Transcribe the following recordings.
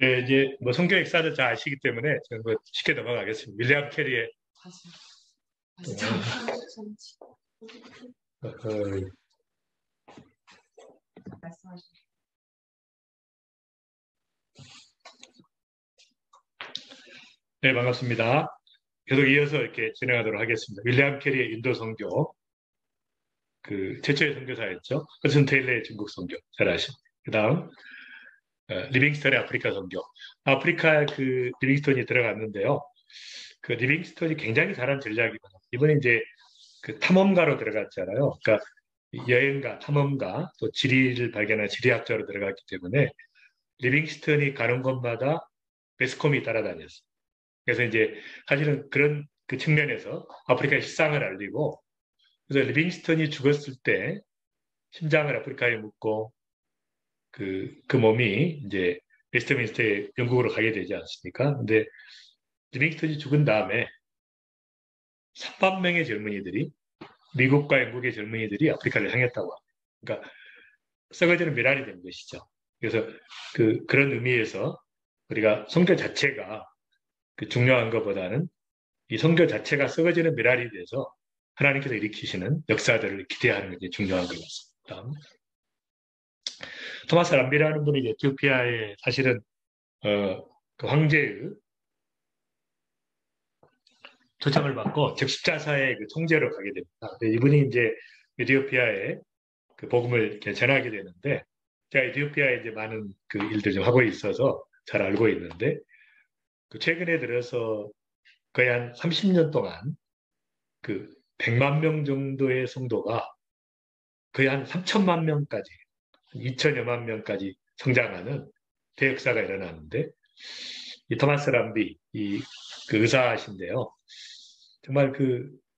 예, 이제 뭐 성경 역사를 잘 아시기 때문에 저는 뭐 쉽게 넘어가겠습니다. 윌리엄 캐리의 어, 어, 네, 반갑습니다. 계속 이어서 이렇게 진행하도록 하겠습니다. 윌리엄 캐리의 인도 선교, 그 최초의 선교사였죠. 허슨 테일러의 중국 선교, 잘 아십니다. 그다음 리빙스턴의 아프리카 선교. 아프리카 그 리빙스턴이 들어갔는데요. 그 리빙스턴이 굉장히 잘한 전략이거든요. 이번에 이제 그 탐험가로 들어갔잖아요. 그러니까 여행가, 탐험가, 또 지리를 발견한 지리학자로 들어갔기 때문에 리빙스턴이 가는 곳마다 베스컴이 따라다녔어요. 그래서 이제 사실은 그런 그 측면에서 아프리카의 실상을 알리고, 그래서 리빙스턴이 죽었을 때 심장을 아프리카에 묻고 그 몸이 이제 웨스트민스터의 영국으로 가게 되지 않습니까? 근데 리빙스턴이 죽은 다음에 3만 명의 젊은이들이, 미국과 영국의 젊은이들이 아프리카를 향했다고 합니다. 그러니까 썩어지는 미랄이 된 것이죠. 그래서 그런 의미에서 우리가 선교 자체가 그 중요한 것보다는 이 선교 자체가 썩어지는 미랄이 돼서 하나님께서 일으키시는 역사들을 기대하는 게 중요한 것 같습니다. 토마스 람비라는 분이 에티오피아에 사실은 그 황제의 초청을 받고 적십자사의 그 총재로 가게 됩니다. 이분이 이제 에티오피아에 그 복음을 이렇게 전하게 되는데, 제가 에티오피아에 이제 많은 그 일들 좀 하고 있어서 잘 알고 있는데, 그 최근에 들어서 거의 한 30년 동안 그 100만 명 정도의 성도가 거의 한 3천만 명까지, 2천여만 명까지 성장하는 대역사가 일어나는데, 이 토마스 람비, 그 의사이신데요. 정말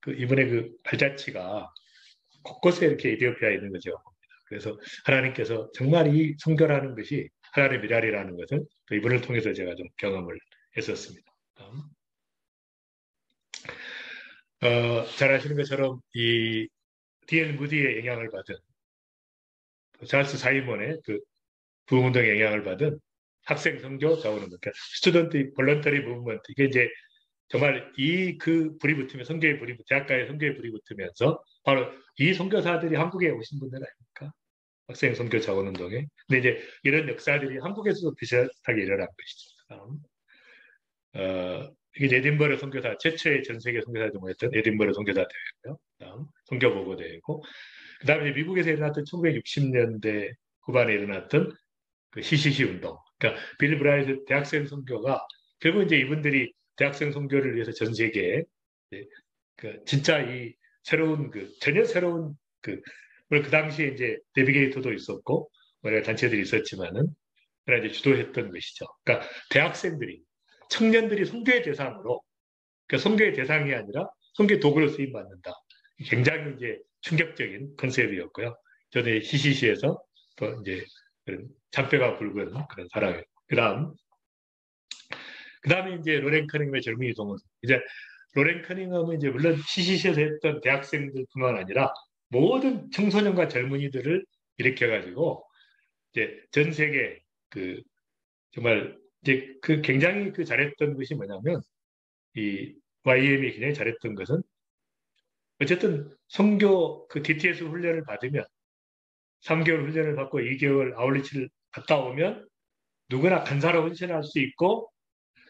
이분의 그 발자취가 곳곳에 이렇게 에티오피아에 있는 거죠. 그래서 하나님께서 정말 이 선교라는 것이 하나님의 미랄이라는 것을 또 이분을 통해서 제가 좀 경험을 했었습니다. 잘 아시는 것처럼 이 D.L. 무디의 영향을 받은, 찰스 사이먼의 그 부흥운동의 영향을 받은 학생 선교 자원운동, 그러니까 스튜던트 볼런터리 무브먼트, 이게 이제 정말 그 불이 붙으면, 선교의 불이, 대학가의 선교의 불이 붙으면서 바로 이 선교사들이 한국에 오신 분들 아닙니까? 학생 선교 자원운동에. 근데 이제 이런 역사들이 한국에서도 비슷하게 일어난 것이죠. 이게 에딘버러 선교사, 최초의 전 세계 선교사들 모였던 에딘버러 선교사 대회고요. 그다음 선교보고 대회고, 그다음에 미국에서 일어났던 1960년대 후반에 일어났던 그 CCC 운동. 그러니까 빌 브라이트 대학생 선교가 결국 이제 이분들이 대학생 선교를 위해서 전 세계에 그 진짜 이 새로운 전혀 새로운 물론 그 당시에 이제 내비게이터도 있었고 여러 단체들이 있었지만은 그러나 이제 주도했던 것이죠. 그러니까 대학생들이, 청년들이 선교의 대상으로, 그러니까 선교의 대상이 아니라 선교의 도구로 쓰임 받는다. 굉장히 이제 충격적인 컨셉이었고요. 저는 CCC에서 또 이제 그런 잔뼈가 굵은 그런 사람이에요. 그다음에 이제 로렌 커닝엄의 젊은이 동원. 이제 로렌 커닝엄은 이제 물론 CCC에서 했던 대학생들뿐만 아니라 모든 청소년과 젊은이들을 일으켜가지고 이제 전 세계 그 정말 이제 굉장히 잘했던 것이 뭐냐면, 이 YM이 굉장히 잘했던 것은 어쨌든 선교 DTS 훈련을 받으면 3개월 훈련을 받고 2개월 아울리치를 갔다 오면 누구나 간사로 헌신할 수 있고,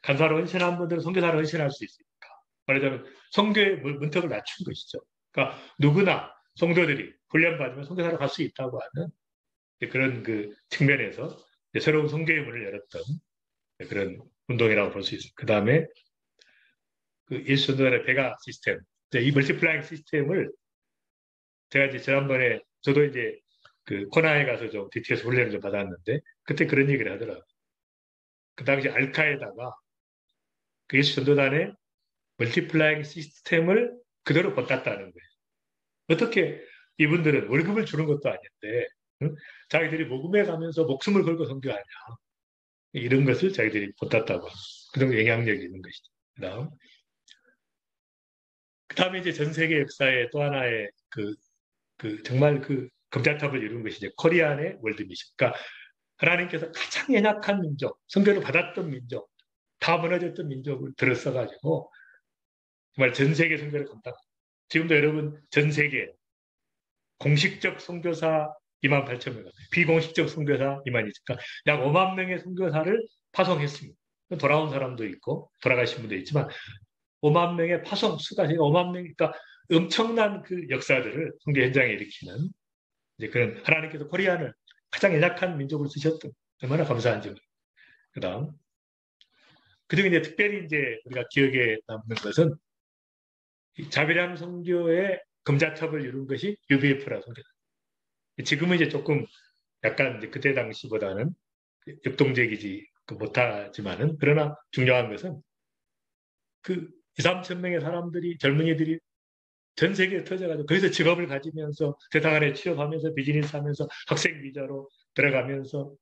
간사로 헌신한 분들은 선교사로 헌신할 수 있으니까. 말하자면 선교의 문턱을 낮춘 것이죠. 그러니까 누구나 성도들이 훈련받으면 선교사로 갈 수 있다고 하는 그런 측면에서 새로운 선교의 문을 열었던 그런 운동이라고 볼 수 있습니다. 그 다음에 예수전도단의 배가 시스템, 이 멀티플라잉 시스템을 제가 이제 지난번에 저도 이제 코나에 가서 좀 DTS 훈련을 좀 받았는데, 그때 그런 얘기를 하더라고요. 그 당시 알카에다가 그 예수 전도단의 멀티플라잉 시스템을 그대로 버탔다는 거예요. 어떻게 이분들은 월급을 주는 것도 아닌데, 응? 자기들이 모금해 가면서 목숨을 걸고 선교하냐, 이런 것을 자기들이 버탔다고 합니다. 그 정도 영향력이 있는 것이죠. 그다음에 이제 전 세계 역사의 또 하나의 정말 금자탑을 이룬 것이 이제 코리안의 월드 미션. 그러니까 하나님께서 가장 연약한 민족, 선교를 받았던 민족, 다 무너졌던 민족을 들어써가지고 정말 전 세계 선교를 감당. 지금도 여러분 전 세계 공식적 선교사 28,000명, 비공식적 선교사 2만2천, 약 5만 명의 선교사를 파송했습니다. 돌아온 사람도 있고 돌아가신 분도 있지만 5만 명의 파송 수가 5만 명이니까 엄청난 그 역사들을 선교 현장에 일으키는 이제 그런 하나님께서 코리안을 가장 연약한 민족으로 쓰셨던 얼마나 감사한지. 그다음 그중에 이제 특별히 이제 우리가 기억에 남는 것은 자비랑 선교의 금자탑을 이룬 것이 UBF라 선교다. 지금은 이제 조금 약간 이제 그때 당시보다는 역동적이지 못하지만은 그러나 중요한 것은 그 2, 3천 명의 사람들이 젊은이들이 전 세계에 터져가지고 거기서 직업을 가지면서 세상 안에 취업하면서 비즈니스 하면서 학생 비자로 들어가면서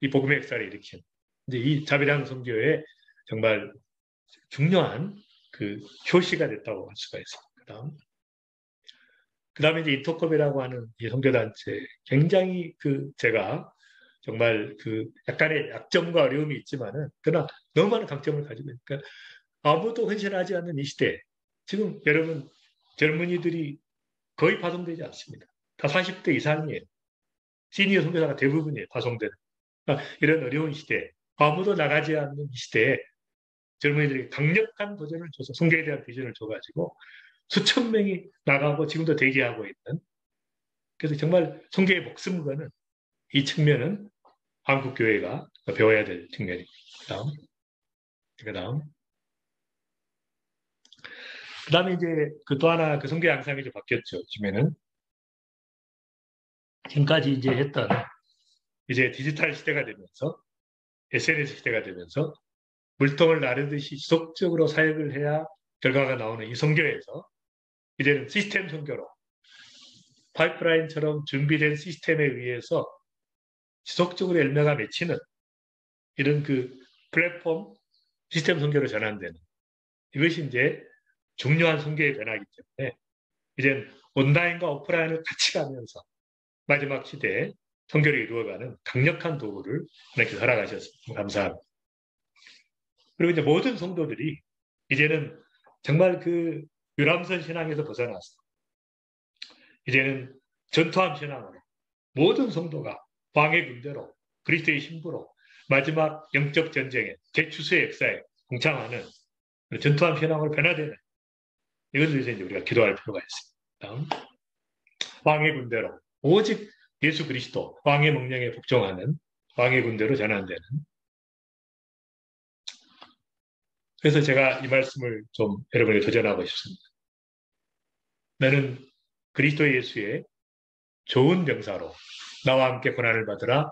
이 복음의 역사를 일으킨 이제 이 자비랑 선교의 정말 중요한 그 효시가 됐다고 할 수가 있습니다. 그다음에 이제 인터컵이라고 하는 이 선교단체 굉장히 그 제가 정말 그 약간의 약점과 어려움이 있지만은 그러나 너무 많은 강점을 가지고 있으니까 아무도 헌신하지 않는 이 시대 지금 여러분 젊은이들이 거의 파송되지 않습니다. 다 40대 이상이에요. 시니어 선교사가 대부분이에요. 파송되는. 그러니까 이런 어려운 시대에 아무도 나가지 않는 이 시대에 젊은이들이 강력한 도전을 줘서 선교에 대한 비전을 줘가지고 수천 명이 나가고 지금도 대기하고 있는 그래서 정말 선교의 목숨 거는 이 측면은 한국 교회가 배워야 될 측면입니다. 그다음에 이제 그 또 하나 그 선교 양상이 좀 바뀌었죠. 요즘에는 지금까지 이제 했던 이제 디지털 시대가 되면서 SNS 시대가 되면서 물통을 나르듯이 지속적으로 사역을 해야 결과가 나오는 이 선교에서 이제는 시스템 선교로 파이프라인처럼 준비된 시스템에 의해서 지속적으로 열매가 맺히는 이런 그 플랫폼 시스템 선교로 전환되는 이것이 이제 중요한 선교의 변화이기 때문에 이제 온라인과 오프라인을 같이 가면서 마지막 시대에 선교를 이루어가는 강력한 도구를 하나님께서 허락하셨습니다. 감사합니다. 그리고 이제 모든 성도들이 이제는 정말 그 유람선 신앙에서 벗어나서 이제는 전투함 신앙으로 모든 성도가 왕의 군대로 그리스도의 신부로 마지막 영적 전쟁에 재추수의 역사에 동참하는 전투함 신앙으로 변화되는 이것을 위해서 이제 우리가 기도할 필요가 있습니다. 왕의 군대로 오직 예수 그리스도 왕의 명령에 복종하는 왕의 군대로 전환되는 그래서 제가 이 말씀을 좀 여러분에게 도전하고 싶습니다. 나는 그리스도 예수의 좋은 병사로 나와 함께 고난을 받으라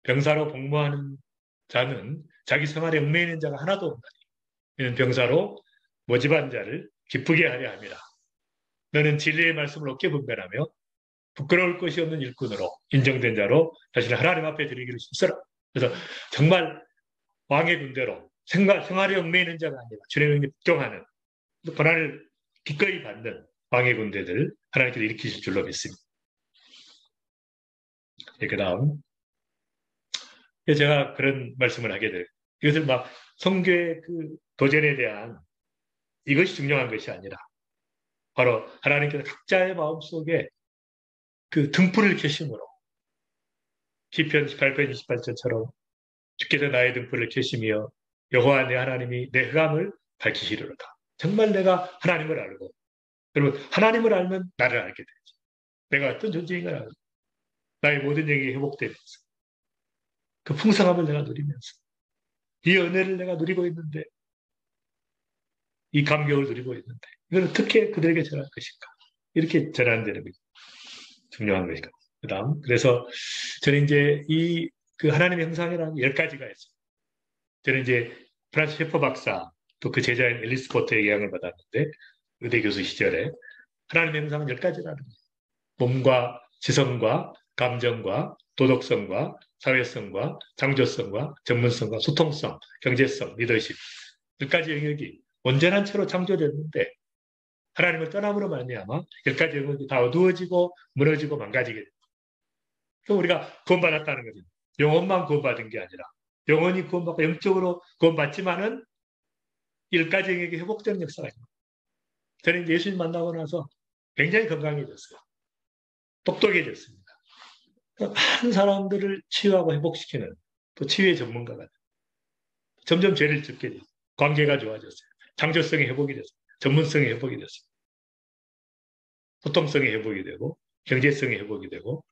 병사로 복무하는 자는 자기 생활에 얽매이는 자가 하나도 없나니 이는 병사로 모집한 자를 기쁘게 하려 함이라. 너는 진리의 말씀을 어깨 분별하며 부끄러울 것이 없는 일꾼으로 인정된 자로 자신을 하나님 앞에 드리기를 힘써라. 그래서 정말 왕의 군대로 생활에 얽매이는 자가 아니라 주님에게 복종하는 고난을 기꺼이 받는 왕의 군대들 하나님께서 일으키실 줄로 믿습니다. 그 다음 제가 그런 말씀을 하게 돼요. 이것을 막 성교의 그 도전에 대한 이것이 중요한 것이 아니라 바로 하나님께서 각자의 마음속에 그 등불을 켜심으로 시편 18편 28절처럼 주께서 나의 등불을 켜시며 여호와 내 하나님이 내 흑암을 밝히시리로다. 정말 내가 하나님을 알고 여러분 하나님을 알면 나를 알게 되죠. 내가 어떤 존재인가 알고 나의 모든 영이 회복되면서 그 풍성함을 내가 누리면서 이 은혜를 내가 누리고 있는데 이 감격을 누리고 있는데 이걸 어떻게 그들에게 전할 것인가 이렇게 전환되는 게 중요한 것이다. 그 다음 그래서 저는 이제 이 그 하나님의 형상이라는 10가지가 있어요. 저는 이제 프란스 셰퍼 박사 또 그 제자인 앨리스 포터의 영향을 받았는데 의대 교수 시절에 하나님의 형상은 10가지라는 거예요. 몸과 지성과 감정과 도덕성과 사회성과 창조성과 전문성과 소통성, 경제성, 리더십 10가지 영역이 온전한 채로 창조됐는데 하나님을 떠남으로 말미암아 10가지 영역이 다 어두워지고 무너지고 망가지게 됩니다. 그럼 우리가 구원받았다는 거죠. 영혼만 구원받은 게 아니라 영혼이 구원받고 영적으로 구원받지만은 일가정에게 회복되는 역사가 있습니다. 저는 예수님 만나고 나서 굉장히 건강해졌어요. 똑똑해졌습니다. 많은 사람들을 치유하고 회복시키는 또 치유의 전문가가 돼요. 점점 죄를 짓게 돼요. 관계가 좋아졌어요. 창조성이 회복이 됐어요. 전문성이 회복이 됐어요. 소통성이 회복이 되고 경제성이 회복이 되고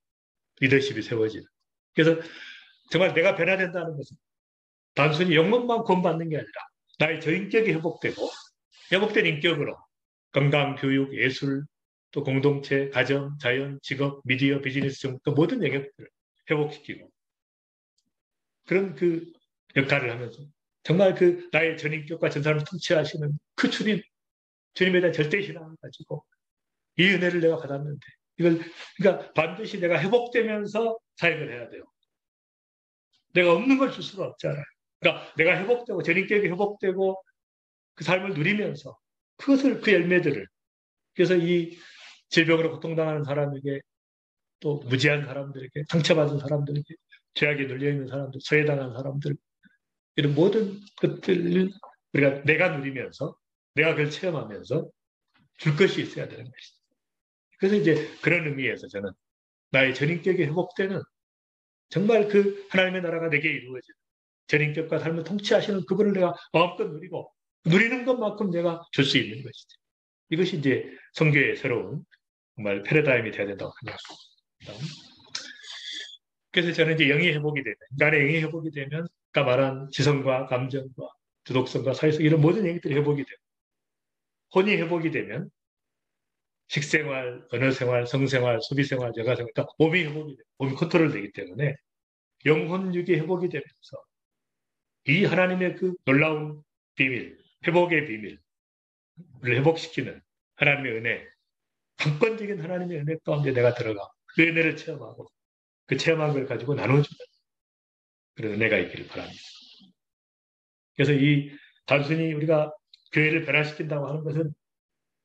리더십이 세워지는. 그래서 정말 내가 변화된다는 것은 단순히 영혼만 구원받는 게 아니라 나의 저인격이 회복되고 회복된 인격으로 건강, 교육, 예술, 또 공동체, 가정, 자연, 직업, 미디어, 비즈니스 등 그 모든 영역들을 회복시키고 그런 그 역할을 하면서 정말 그 나의 전인격과 전 사람을 통치하시는 그 주님에 대한 절대신앙을 가지고 이 은혜를 내가 받았는데 이걸 그러니까 반드시 내가 회복되면서 사역을 해야 돼요. 내가 없는 걸 줄 수가 없잖아요. 그러니까 내가 회복되고 전인격이 회복되고 그 삶을 누리면서 그것을 그 열매들을 그래서 이 질병으로 고통당하는 사람에게 또 무지한 사람들에게 상처받은 사람들에게 죄악에 눌려있는 사람들, 소외당한 사람들 이런 모든 것들을 우리가 내가 누리면서 내가 그걸 체험하면서 줄 것이 있어야 되는 것이죠. 그래서 이제 그런 의미에서 저는 나의 전인격이 회복되는 정말 그 하나님의 나라가 내게 이루어지는 전인격과 삶을 통치하시는 그분을 내가 마음껏 누리고 누리는 것만큼 내가 줄 수 있는 것이죠. 이것이 이제 선교의 새로운 정말 패러다임이 돼야 된다고 생각합니다. 그래서 저는 이제 영이 회복이 되면, 인간의 영이 회복이 되면 아까 말한 지성과 감정과 도덕성과 사회성 이런 모든 영역들이 회복이 되고 혼이 회복이 되면 식생활, 언어생활, 성생활, 소비생활, 여가생활 그러니까 몸이 회복이 되고 몸이 컨트롤 되기 때문에 영혼육이 회복이 되면서 이 하나님의 그 놀라운 비밀, 회복의 비밀을 회복시키는 하나님의 은혜, 강권적인 하나님의 은혜 가운데 내가 들어가 그 은혜를 체험하고 그 체험한 걸 가지고 나눠주는 그런 은혜가 있기를 바랍니다. 그래서 이 단순히 우리가 교회를 변화시킨다고 하는 것은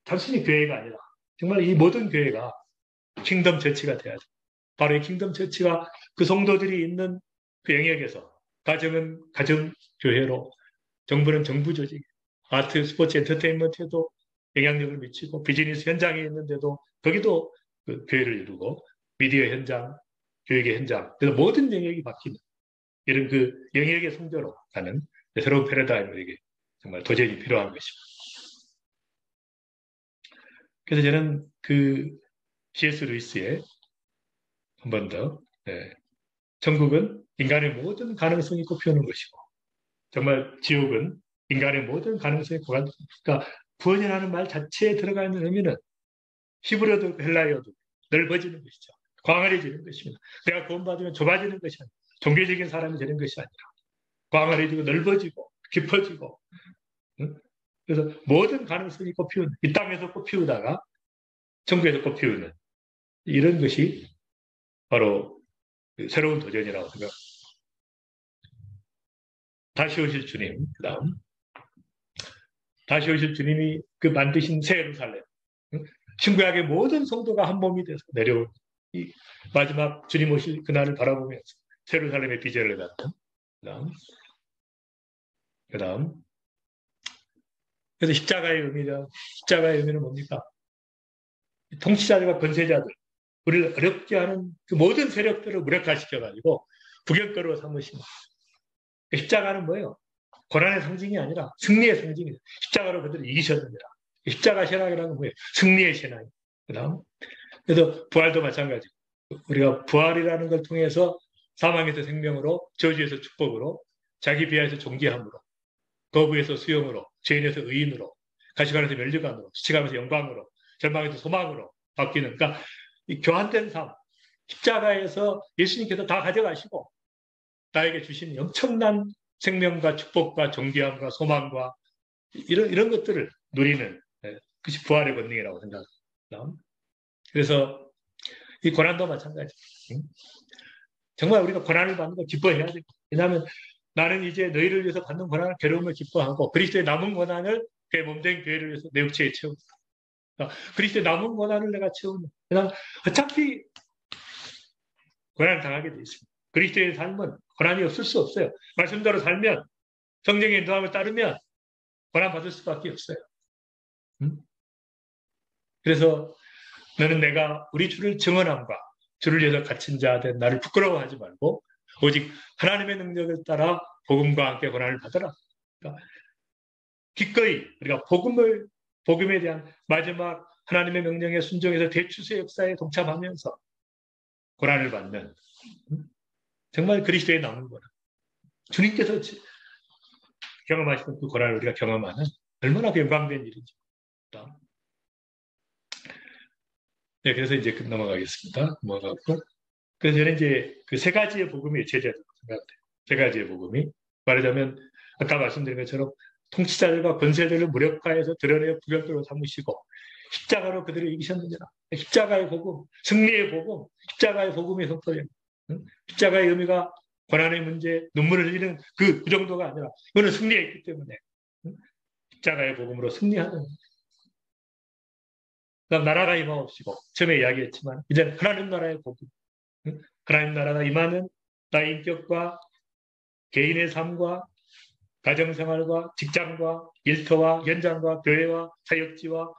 단순히 교회가 아니라 정말 이 모든 교회가 킹덤 처치가 돼야 돼요. 바로 이 킹덤 처치가 그 성도들이 있는 그 영역에서 가정은 가정교회로 정부는 정부 조직, 아트, 스포츠, 엔터테인먼트에도 영향력을 미치고 비즈니스 현장에 있는데도 거기도 그 교회를 이루고 미디어 현장, 교육의 현장, 그래서 모든 영역이 바뀌는 이런 그 영역의 성교로 가는 새로운 패러다임에게 정말 도전이 필요한 것입니다. 그래서 저는 그 C.S. 루이스의 한 번 더, 천국은 인간의 모든 가능성이 꽃피우는 것이고, 정말 지옥은 인간의 모든 가능성이 고갈됩니다. 그러니까 구원이라는 말 자체에 들어가 있는 의미는 히브리어도 헬라어도 넓어지는 것이죠. 광활해지는 것입니다. 내가 구원받으면 좁아지는 것이 아니라 종교적인 사람이 되는 것이 아니라 광활해지고 넓어지고 깊어지고 응? 그래서 모든 가능성이 꽃피우는 이 땅에서 꽃피우다가 천국에서 꽃피우는 이런 것이 바로 새로운 도전이라고 생각합니다. 다시 오실 주님, 그 다음 다시 오실 주님이 그 만드신 새 예루살렘 신구약의 모든 성도가 한 몸이 돼서 내려온 이 마지막 주님 오실 그날을 바라보면서 새 예루살렘의 비전을 갖는 그 다음 그래서 십자가의 의미는 뭡니까? 통치자들과 권세자들 우리를 어렵게 하는 그 모든 세력들을 무력화시켜가지고 부경거로 삼으시는 십자가는 뭐예요? 고난의 상징이 아니라 승리의 상징이에요. 십자가로 그들을 이기셨느니라. 십자가 신앙이라는 건 뭐예요? 승리의 신앙. 그 다음 그래서 부활도 마찬가지. 우리가 부활이라는 걸 통해서 사망에서 생명으로, 저주에서 축복으로, 자기 비하에서 존귀함으로, 거부에서 수용으로, 죄인에서 의인으로, 가시관에서 면류관으로, 수치감에서 영광으로, 절망에서 소망으로 바뀌는. 그러니까 이 교환된 삶, 십자가에서 예수님께서 다 가져가시고 나에게 주신 엄청난 생명과 축복과 존귀함과 소망과 이런 것들을 누리는 그것이 부활의 권능이라고 생각합니다. 그래서 이 고난도 마찬가지. 정말 우리가 고난을 받는 거 기뻐해야 됩니다. 왜냐하면 나는 이제 너희를 위해서 받는 고난을 괴로움을 기뻐하고 그리스도의 남은 고난을 그의 몸된 교회를 위해서 내 육체에 채운다. 그러니까 그리스도의 남은 고난을 내가 채우는. 왜냐하면 어차피 고난을 당하게 돼 있습니다. 그리스도의 삶은 고난이 없을 수 없어요. 말씀대로 살면, 성령의 인도함을 따르면 고난 받을 수밖에 없어요. 그래서 너는 내가 우리 주를 증언함과 주를 위해서 갇힌 자 된 나를 부끄러워하지 말고 오직 하나님의 능력을 따라 복음과 함께 고난을 받아라. 그러니까 기꺼이 우리가 복음에 대한 마지막 하나님의 명령에 순종해서 대추수의 역사에 동참하면서 고난을 받는 정말 그리스도의 남은 고난. 주님께서 경험하시는 그 고난을 우리가 경험하는 얼마나 영광된 일인지. 네, 그래서 이제 넘어가겠습니다. 넘어가고. 그래서 저는 이제 그 세 가지의 복음이 제자라고 생각돼요. 세 가지의 복음이. 말하자면, 아까 말씀드린 것처럼 통치자들과 권세들을 무력화해서 드러내어 부결대로 삼으시고, 십자가로 그들을 이기셨느니라. 십자가의 복음, 승리의 복음, 십자가의 복음이 선포되는. 십자가의 의미가 고난의 문제, 눈물을 흘리는 그 정도가 아니라, 이거는 승리에 있기 때문에, 십자가의 복음으로 승리하는. 그다음 나라가 임하옵시고 처음에 이야기했지만 이제는 하나님 나라의 복음, 하나님 나라가 임하는 나의 인격과 개인의 삶과 가정생활과 직장과 일터와 현장과 교회와 사역지와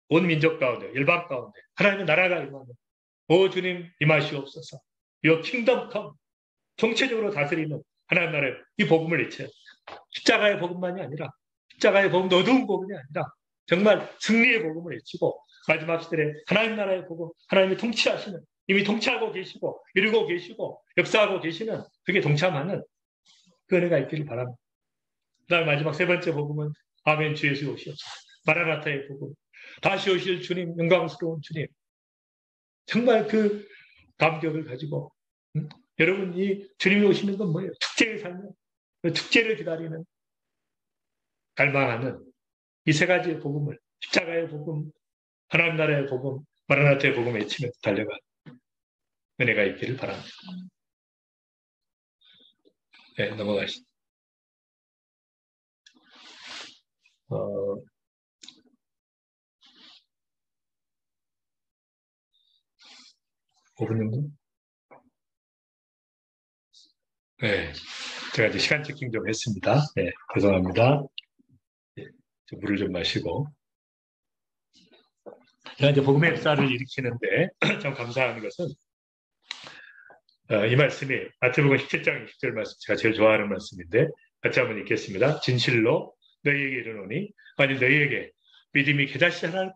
온 민족 가운데 열방 가운데 하나님의 나라가 임하는 오 주님 임하시옵소서. 요 킹덤 컴 총체적으로 다스리는 하나님 나라의 이 복음을 외쳐요. 십자가의 복음만이 아니라 십자가의 복음도 어두운 복음이 아니라 정말 승리의 복음을 외치고 마지막 시대에 하나님 나라의 복음, 하나님이 통치하시는, 이미 통치하고 계시고, 이루고 계시고, 역사하고 계시는, 그게 동참하는 그 은혜가 있기를 바랍니다. 그 다음 마지막 세 번째 복음은 아멘 주 예수 오시옵소서. 마라나타의 복음. 다시 오실 주님, 영광스러운 주님. 정말 그 감격을 가지고, 여러분 이 주님이 오시는 건 뭐예요? 축제의 삶이에요. 그 축제를 기다리는, 갈망하는 이 세 가지의 복음을, 십자가의 복음, 하나님 나라의 복음, 마라나타의 복음 외치면서 달려가 은혜가 있기를 바랍니다. 네, 넘어가시죠. 5분 정도? 네, 제가 이제 시간 체킹 좀 했습니다. 네, 죄송합니다. 네, 물을 좀 마시고. 제가 이제 복음의 역사를 일으키는데 참 감사한 것은 이 말씀이 마태복음 17장 20절 말씀, 제가 제일 좋아하는 말씀인데 같이 한번 읽겠습니다. 진실로 너희에게 이르노니 만일 너희에게 믿음이 겨자씨 한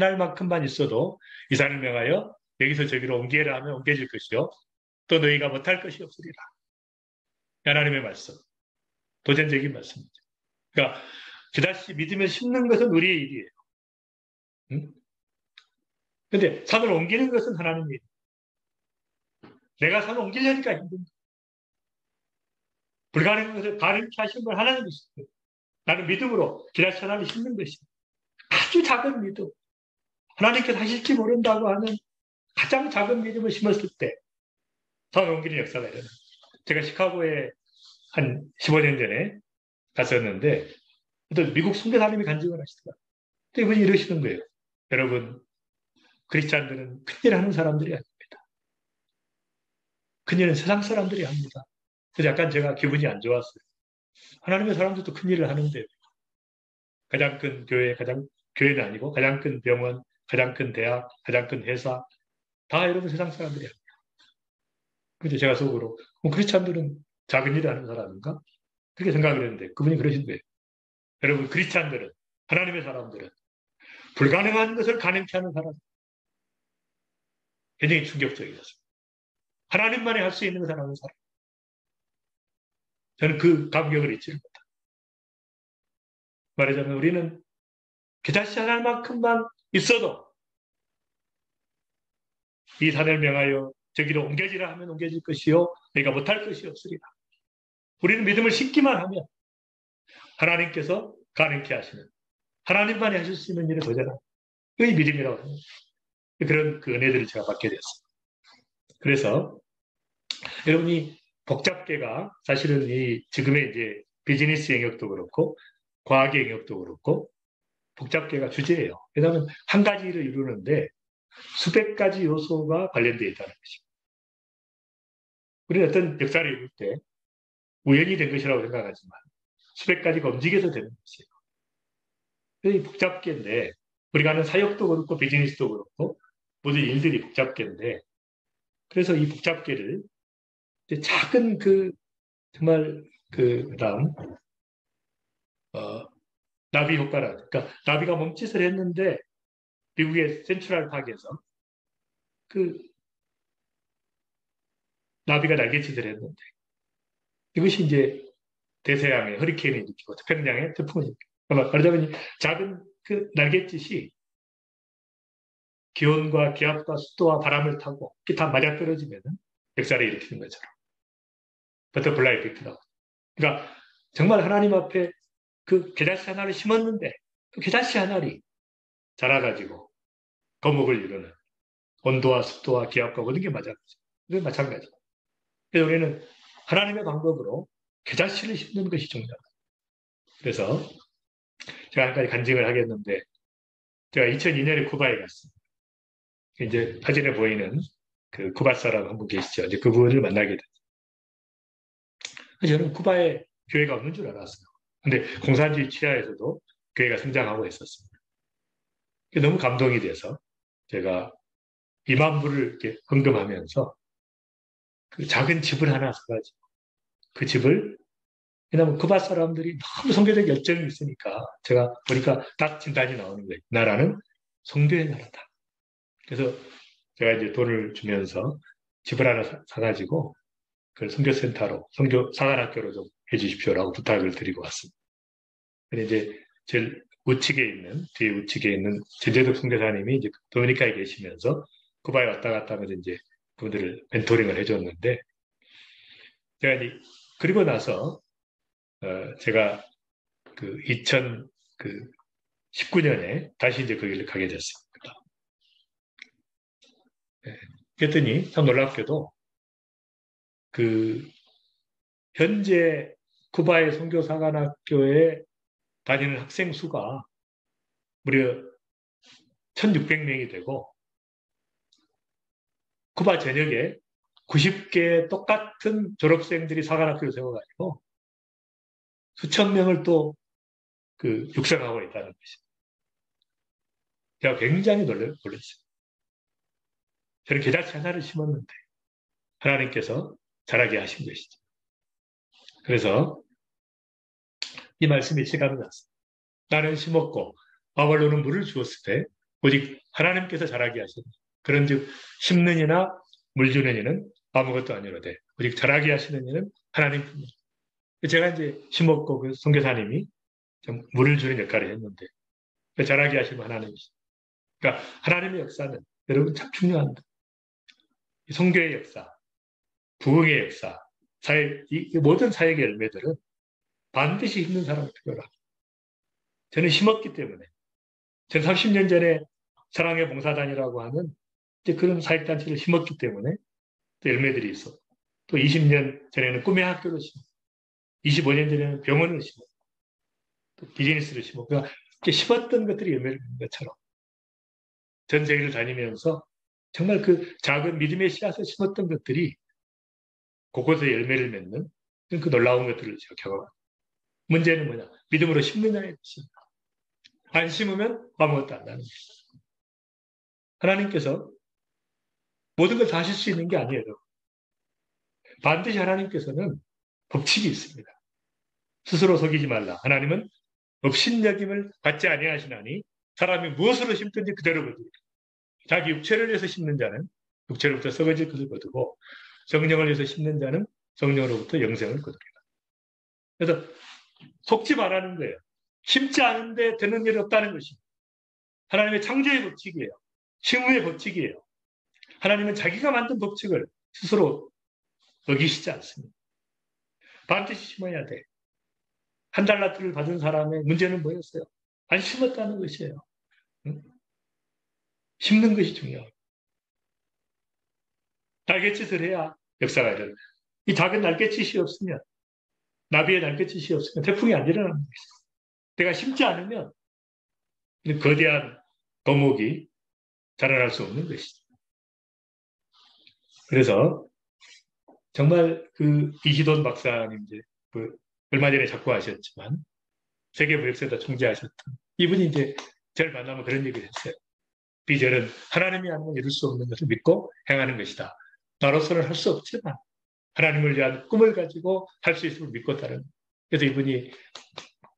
알만큼만 있어도 이 산을 명하여 여기서 저기로 옮기라 하면 옮겨질 것이요 또 너희가 못할 것이 없으리라. 하나님의 말씀, 도전적인 말씀이죠. 그러니까 겨자씨 믿음을 심는 것은 우리의 일이에요. 근데 산을 옮기는 것은 하나님의 일. 내가 산을 옮기려니까 힘든 거예요. 불가능한 것을 가능케 하신 건 하나님이시죠. 나는 믿음으로 겨자씨 하나를 심는 것이에요. 아주 작은 믿음. 하나님께서 하실지 모른다고 하는 가장 작은 믿음을 심었을 때 산을 옮기는 역사가 일어나요. 제가 시카고에 한 15년 전에 갔었는데 또 미국 선교사님이 간증을 하시더라고요. 이분이 이러시는 거예요. 여러분, 크리스찬들은 큰일 하는 사람들이 아닙니다. 큰일은 세상 사람들이 합니다. 그래서 약간 제가 기분이 안 좋았어요. 하나님의 사람들도 큰일을 하는데 가장 큰 교회, 교회는 아니고 가장 큰 병원, 가장 큰 대학, 가장 큰 회사 다 여러분 세상 사람들이 합니다. 그래서 제가 속으로 크리스찬들은 작은 일을 하는 사람인가? 그렇게 생각을 했는데 그분이 그러신 거예요. 여러분 크리스찬들은 하나님의 사람들은 불가능한 것을 가능케 하는 사람. 굉장히 충격적이었어요. 하나님만이 할 수 있는 것을 하는 사람. 저는 그 감격을 잊지 못합니다. 말하자면 우리는 겨자씨 하나만큼만 있어도 이 산을 명하여 저기로 옮겨지라 하면 옮겨질 것이요 내가 못할 것이 없으리라. 우리는 믿음을 심기만 하면 하나님께서 가능케 하시는 하나님만이 하실 수 있는 일을 도전하는 그게 믿음이라고 합니다. 그런 그 은혜들을 제가 받게 됐습니다. 그래서 여러분이 복잡계가 사실은 이 지금의 이제 비즈니스 영역도 그렇고 과학의 영역도 그렇고 복잡계가 주제예요. 왜냐하면 한 가지 일을 이루는데 수백 가지 요소가 관련되어 있다는 것입니다. 우리는 어떤 역사를 읽을 때 우연히 된 것이라고 생각하지만 수백 가지가 움직여서 되는 것이에요. 이 복잡계인데 우리가 하는 사역도 그렇고 비즈니스도 그렇고 모든 일들이 복잡계인데 그래서 이 복잡계를 작은 정말 그다음 나비 효과라 그러니까 나비가 몸짓을 했는데 미국의 센트럴 파크에서 그 나비가 날개짓을 했는데 이것이 이제 대서양의 허리케인을 일으키고 태평양의 태풍을 일으키고 말하자면 작은 그 날갯짓이 기온과 기압과 습도와 바람을 타고 이게 다 맞아떨어지면 역사를 일으키는 것처럼 버터플라이 이펙트라고. 그러니까 정말 하나님 앞에 그 겨자씨 하나를 심었는데 그 겨자씨 하나리 자라가지고 거목을 이루는 온도와 습도와 기압과 모든 게 맞아가지고 이건 마찬가지. 그래서 우리는 하나님의 방법으로 겨자씨를 심는 것이 중요하다. 그래서 제가 한 가지 간증을 하겠는데 제가 2002년에 쿠바에 갔습니다. 이제 사진에 보이는 그 쿠바 사람 한 분 계시죠. 이제 그분을 만나게 됐어요. 저는 쿠바에 교회가 없는 줄 알았어요. 근데 공산주의 치하에서도 교회가 성장하고 있었습니다. 너무 감동이 돼서 제가 2만 불을 이렇게 헌금하면서 그 작은 집을 하나 사가지고 그 집을 왜냐하면 쿠바 사람들이 너무 선교적 열정이 있으니까 제가 보니까 딱 진단이 나오는 거예요. 나라는 선교의 나라다. 그래서 제가 이제 돈을 주면서 집을 하나 사가지고 그걸 선교센터로, 선교 사관학교로 좀 해주십시오라고 부탁을 드리고 왔습니다. 근데 이제 제일 우측에 있는, 뒤에 우측에 있는 전재덕 선교사님이 이제 도미니카에 계시면서 쿠바에 왔다 갔다 하면서 이제 그분들을 멘토링을 해줬는데 제가 이제 그리고 나서 제가 그 2019년에 다시 이제 거기를 가게 됐습니다. 네. 그랬더니 참 놀랍게도 그 현재 쿠바의 선교사관학교에 다니는 학생 수가 무려 1,600명이 되고 쿠바 전역에 90개 똑같은 졸업생들이 사관학교를 세워가지고 수천 명을 또 육성하고 있다는 것입니다. 제가 굉장히 놀랐어요. 저는 겨자씨 하나를 심었는데 하나님께서 자라게 하신 것이죠. 그래서 이 말씀이 시간을 났습니다. 나는 심었고 아벌로는 물을 주었을 때 오직 하나님께서 자라게 하신 그런즉 심는 이나 물 주는 이는 아무것도 아니로되 오직 자라게 하시는 이는 하나님뿐이다. 제가 이제 심었고 그 선교사님이 좀 물을 주는 역할을 했는데 자라게 하시는 하나님이시죠. 그러니까 하나님의 역사는 여러분 참 중요합니다. 선교의 역사, 부흥의 역사, 이 모든 사역의 열매들은 반드시 있는 사람이 필요합니다. 저는 심었기 때문에 저는 30년 전에 사랑의 봉사단이라고 하는 그런 사역단체를 심었기 때문에 또 열매들이 있어. 또 20년 전에는 꿈의 학교를 심었고 25년 전에는 병원을 심었고 또 비즈니스를 심었고 그러니까 심었던 것들이 열매를 맺는 것처럼 전 세계를 다니면서 정말 그 작은 믿음의 씨앗을 심었던 것들이 곳곳에 열매를 맺는 그 놀라운 것들을 제가 경험합니다. 문제는 뭐냐? 믿음으로 심느냐의 것입니다. 안 심으면 아무것도 안 나는 거예요. 하나님께서 모든 걸 다 하실 수 있는 게 아니에요. 반드시 하나님께서는 법칙이 있습니다. 스스로 속이지 말라. 하나님은 업신여김을 받지 아니하시나니 사람이 무엇으로 심든지 그대로 거두리라. 자기 육체를 위해서 심는 자는 육체로부터 썩어질 것을 거두고 성령을 위해서 심는 자는 성령으로부터 영생을 거두리라. 그래서 속지 말라는 거예요. 심지 않은데 되는 일이 없다는 것입니다. 하나님의 창조의 법칙이에요. 심의 법칙이에요. 하나님은 자기가 만든 법칙을 스스로 어기시지 않습니다. 반드시 심어야 돼. 한 달러트를 받은 사람의 문제는 뭐였어요? 안 심었다는 것이에요. 응? 심는 것이 중요해요. 날갯짓을 해야 역사가 일어나요. 이 작은 날갯짓이 없으면 나비의 날갯짓이 없으면 태풍이 안 일어나는 것이죠. 내가 심지 않으면 거대한 거목이 자라날 수 없는 것이죠. 그래서 정말 그 이기돈 박사님 이제 그 얼마 전에 작고하셨지만 세계 무역센터 총재하셨던 이분이 이제 저를 만나면 그런 얘기를 했어요. 비전은 하나님이 아니면 이룰 수 없는 것을 믿고 행하는 것이다. 나로서는 할 수 없지만 하나님을 위한 꿈을 가지고 할 수 있음을 믿고 따르는. 그래서 이분이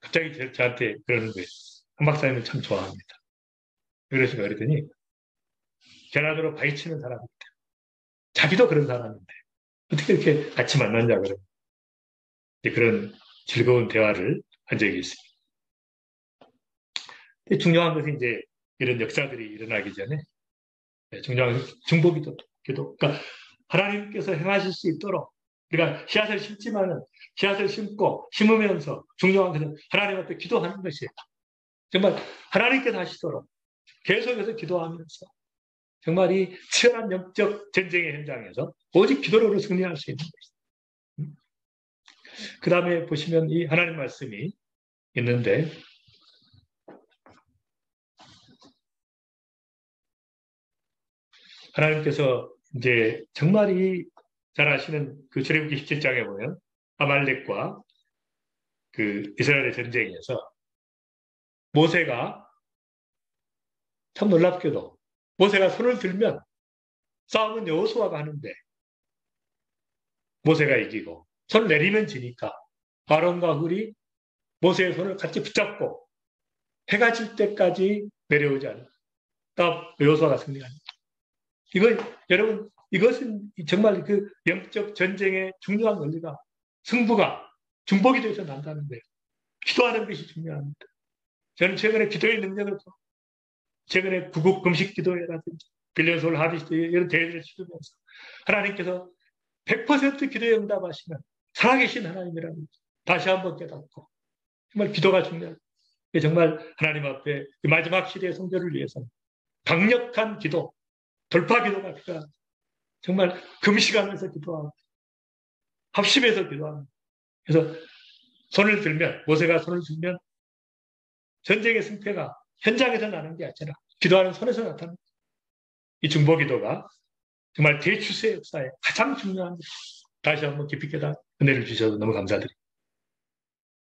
갑자기 저한테 그러는 거예요. 한 박사님을 참 좋아합니다. 그래서 그랬더니 전화로 바위치는 사람인데 자기도 그런 사람인데 어떻게 이렇게 같이 만났냐 그러면 그런 즐거운 대화를 한 적이 있습니다. 중요한 것은 이제 이런 역사들이 일어나기 전에 중요한 중보기도 그러니까 하나님께서 행하실 수 있도록 우리가 씨앗을 심지만은 씨앗을 심고 심으면서 중요한 것은 하나님 앞에 기도하는 것이에요. 정말 하나님께서 하시도록 계속해서 기도하면서 정말 이 치열한 영적 전쟁의 현장에서 오직 기도로 승리할 수 있는 것이다. 그 다음에 보시면 이 하나님 말씀이 있는데 하나님께서 이제 정말 이 잘 아시는 그 출애굽기 17장에 보면 아말렉과 그 이스라엘의 전쟁에서 모세가 참 놀랍게도 모세가 손을 들면 싸움은 여호수아가 하는데 모세가 이기고 손을 내리면 지니까 아론과 훌이 모세의 손을 같이 붙잡고 해가 질 때까지 내려오지 않는 여호수아가 승리합니다. 이건 여러분 이것은 정말 그 영적 전쟁의 중요한 원리가 승부가 중보기도에서 난다는 거예요. 기도하는 것이 중요합니다. 저는 최근에 기도의 능력을 최근에 구국 금식 기도회라든지 빌려솔 하비스트 이런 대회를 치르면서 하나님께서 100% 기도에 응답하시는 살아계신 하나님이라는 다시 한번 깨닫고 정말 기도가 중요합니다. 정말 하나님 앞에 마지막 시대의 성도를 위해서는 강력한 기도, 돌파 기도가 필요합니다. 정말 금식하면서 기도하고 합심해서 기도합니다. 그래서 손을 들면 모세가 손을 들면 전쟁의 승패가 현장에서 나는 게 아니라 기도하는 손에서 나타납니다. 이 중보기도가 정말 대추세 역사에 가장 중요한 다시 한번 깊이 깨닫 은혜를 주셔서 너무 감사드립니다.